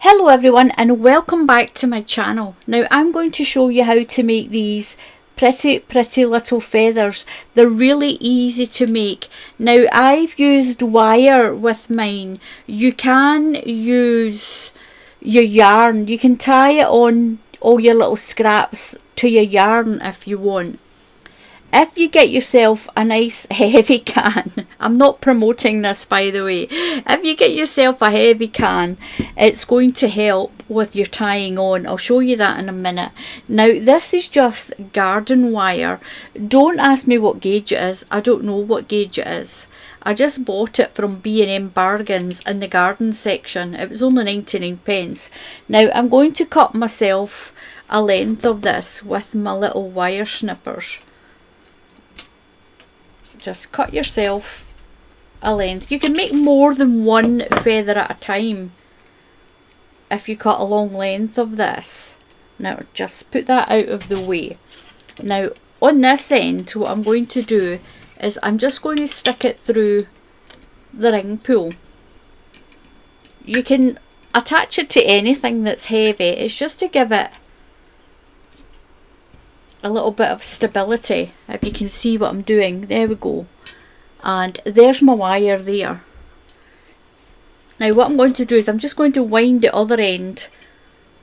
Hello everyone and welcome back to my channel. Now I'm going to show you how to make these pretty little feathers. They're really easy to make. Now I've used wire with mine. You can use your yarn. You can tie it on all your little scraps to your yarn if you want. If you get yourself a nice heavy can, I'm not promoting this by the way, if you get yourself a heavy can, it's going to help with your tying on. I'll show you that in a minute. Now this is just garden wire. Don't ask me what gauge it is, I don't know what gauge it is. I just bought it from B&M Bargains in the garden section. It was only 99p. Now I'm going to cut myself a length of this with my little wire snippers. Just cut yourself a length. You can make more than one feather at a time if you cut a long length of this. Now just put that out of the way. Now on this end what I'm going to do is I'm just going to stick it through the ring pull. You can attach it to anything that's heavy. It's just to give it a little bit of stability. If you can see what I'm doing, there we go, and there's my wire there. Now what I'm going to do is I'm just going to wind the other end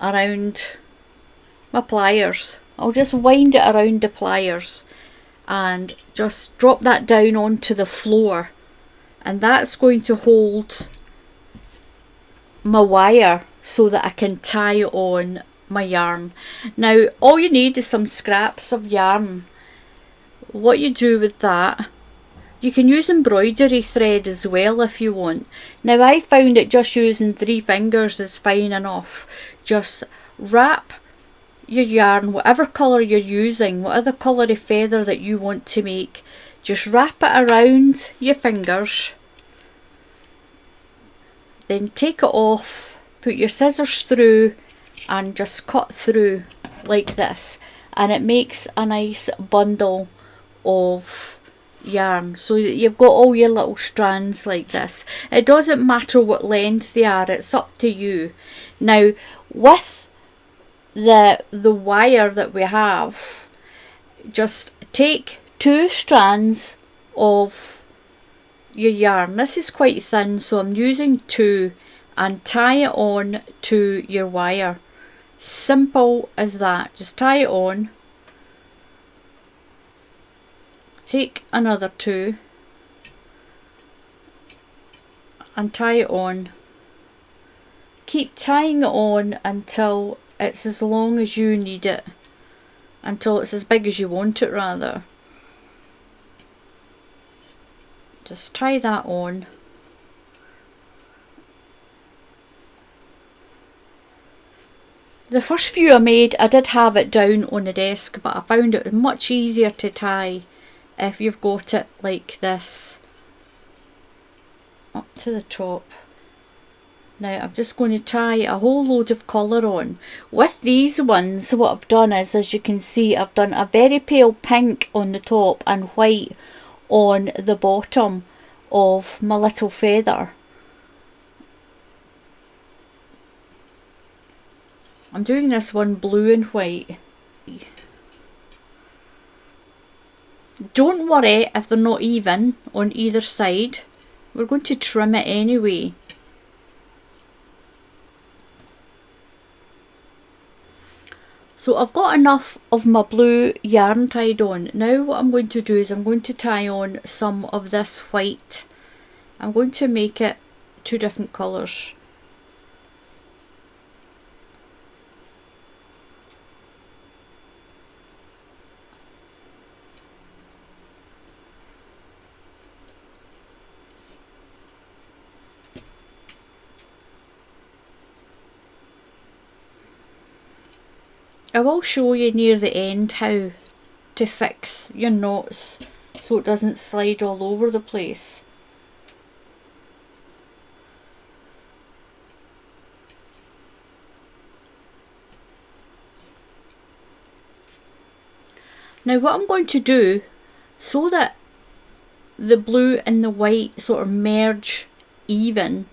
around my pliers. I'll just wind it around the pliers and just drop that down onto the floor, and that's going to hold my wire so that I can tie on my yarn. Now all you need is some scraps of yarn. What you do with that, you can use embroidery thread as well if you want. Now I found that just using 3 fingers is fine enough. Just wrap your yarn, whatever colour you're using, whatever colour of feather that you want to make, just wrap it around your fingers, then take it off, put your scissors through and just cut through like this, and it makes a nice bundle of yarn so that you've got all your little strands like this. It doesn't matter what length they are, it's up to you. Now with the wire that we have, just take 2 strands of your yarn. This is quite thin, so I'm using 2, and tie it on to your wire. Simple as that. Just tie it on, take another 2 and tie it on. Keep tying it on until it's as long as you need it, until it's as big as you want it rather. Just tie that on. The first few I made, I did have it down on the desk, but I found it much easier to tie if you've got it like this up to the top. Now I'm just going to tie a whole load of colour on. With these ones, what I've done is, as you can see, I've done a very pale pink on the top and white on the bottom of my little feather. I'm doing this one blue and white. Don't worry if they're not even on either side. We're going to trim it anyway. So I've got enough of my blue yarn tied on. Now what I'm going to do is I'm going to tie on some of this white. I'm going to make it 2 different colours. I will show you near the end how to fix your knots so it doesn't slide all over the place. Now what I'm going to do, so that the blue and the white sort of merge even,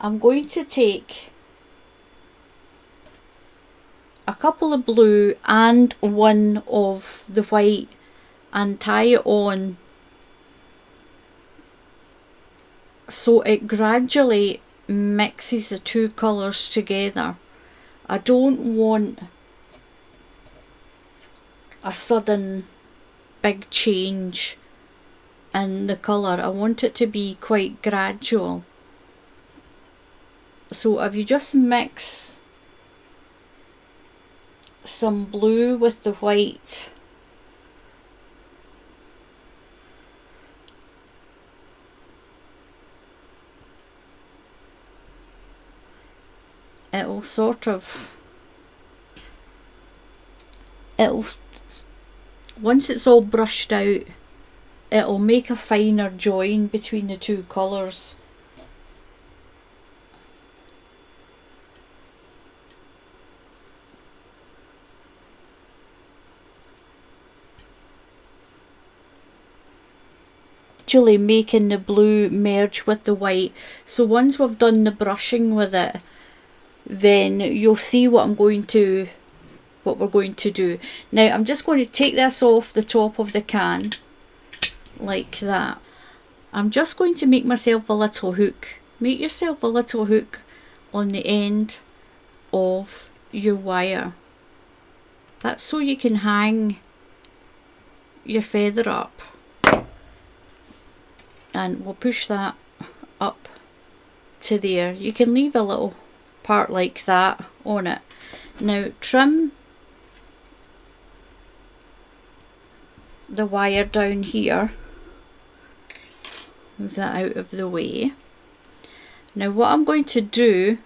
I'm going to take a couple of blue and one of the white and tie it on so it gradually mixes the two colours together. I don't want a sudden big change in the colour. I want it to be quite gradual. So if you just mix some blue with the white, it'll once it's all brushed out, it'll make a finer join between the two colours. Actually making the blue merge with the white. So once we've done the brushing with it, then you'll see what we're going to do. Now I'm just going to take this off the top of the can like that. I'm just going to make myself a little hook. Make yourself a little hook on the end of your wire. That's so you can hang your feather up. And we'll push that up to there. You can leave a little part like that on it. Now trim the wire down here. Move that out of the way. Now what I'm going to do,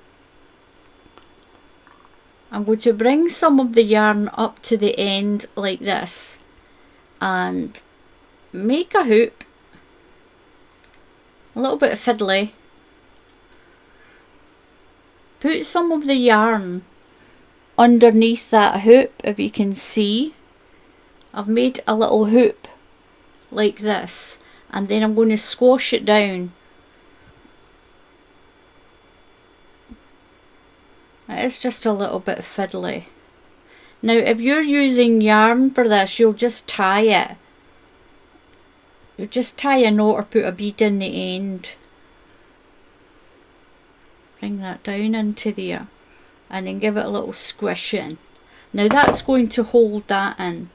I'm going to bring some of the yarn up to the end like this and make a hoop. A little bit of fiddly. Put some of the yarn underneath that hoop. If you can see, I've made a little hoop like this, and then I'm going to squash it down. It's just a little bit fiddly. Now if you're using yarn for this, you'll just tie it. You just tie a knot or put a bead in the end. Bring that down into there and then give it a little squish in. Now that's going to hold that in.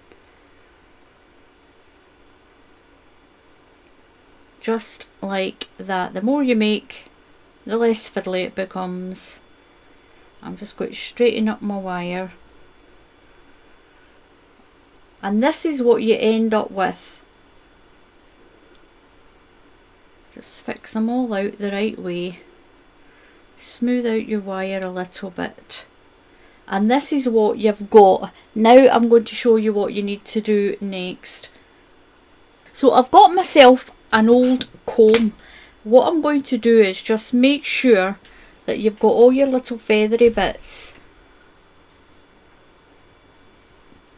Just like that. The more you make, the less fiddly it becomes. I'm just going to straighten up my wire. And this is what you end up with. Just fix them all out the right way. Smooth out your wire a little bit. And this is what you've got. Now I'm going to show you what you need to do next. So I've got myself an old comb. What I'm going to do is just make sure that you've got all your little feathery bits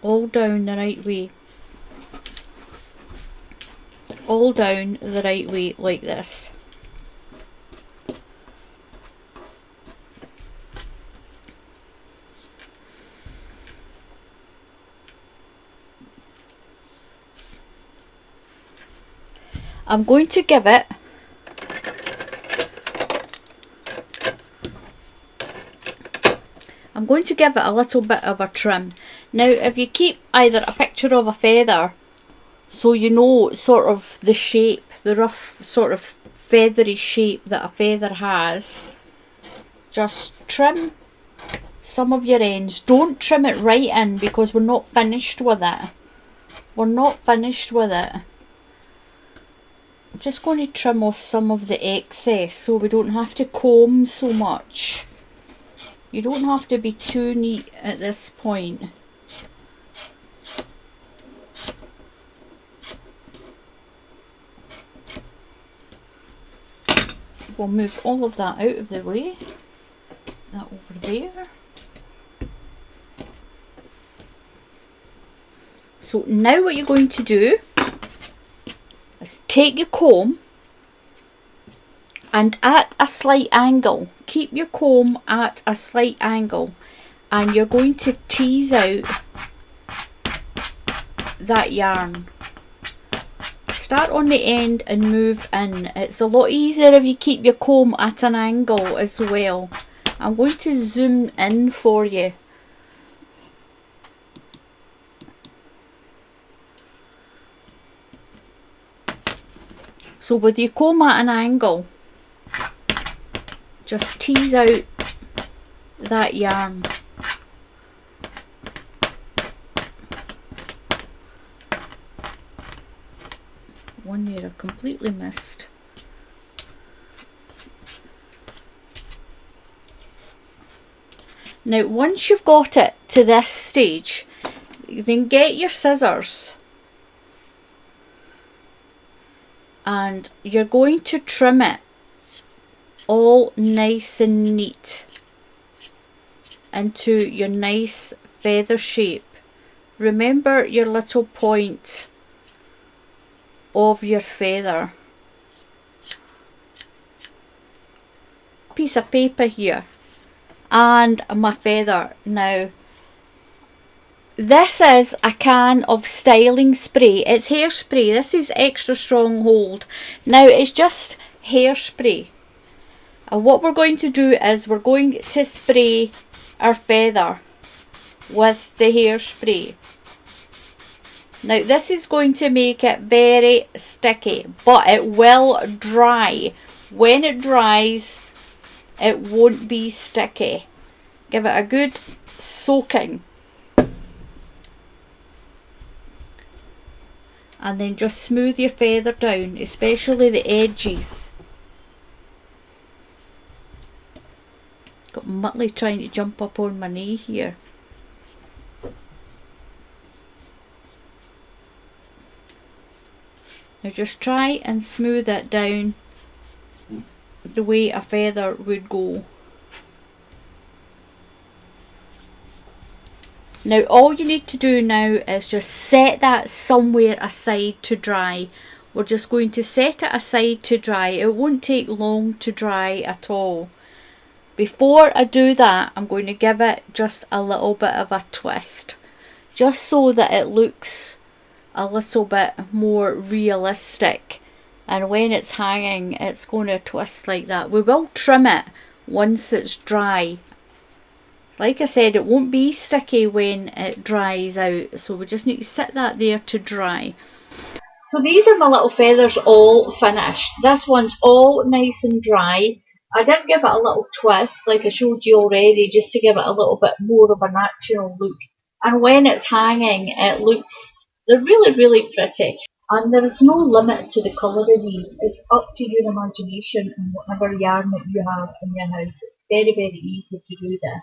all down the right way. All down the right way like this. I'm going to give it a little bit of a trim. Now if you keep either a picture of a feather, so you know sort of the shape, the rough sort of feathery shape that a feather has, just trim some of your ends. Don't trim it right in because we're not finished with it. We're not finished with it. I'm just going to trim off some of the excess so we don't have to comb so much. You don't have to be too neat at this point. We'll move all of that out of the way. That over there. So now what you're going to do is take your comb and at a slight angle. Keep your comb at a slight angle, and you're going to tease out that yarn. Start on the end and move in. It's a lot easier if you keep your comb at an angle as well. I'm going to zoom in for you. So with your comb at an angle, just tease out that yarn. One there I completely missed. Now once you've got it to this stage, then get your scissors and you're going to trim it all nice and neat into your nice feather shape. Remember your little point of your feather. Piece of paper here and my feather. Now this is a can of styling spray. It's hairspray. This is extra strong hold. Now it's just hairspray. And what we're going to do is we're going to spray our feather with the hairspray. Now this is going to make it very sticky, but it will dry. When it dries, it won't be sticky. Give it a good soaking. And then just smooth your feather down, especially the edges. Got Muttley trying to jump up on my knee here. Now just try and smooth it down the way a feather would go. Now all you need to do now is just set that somewhere aside to dry. We're just going to set it aside to dry. It won't take long to dry at all. Before I do that, I'm going to give it just a little bit of a twist, just so that it looks a little bit more realistic, and when it's hanging it's going to twist like that. We will trim it once it's dry. Like I said, it won't be sticky when it dries out, so we just need to sit that there to dry. So these are my little feathers all finished. This one's all nice and dry. I did give it a little twist like I showed you already, just to give it a little bit more of a natural look. And when it's hanging, it looks, they're really, really pretty. And there is no limit to the colour of these. It's up to your imagination and whatever yarn that you have in your house. It's very, very easy to do this.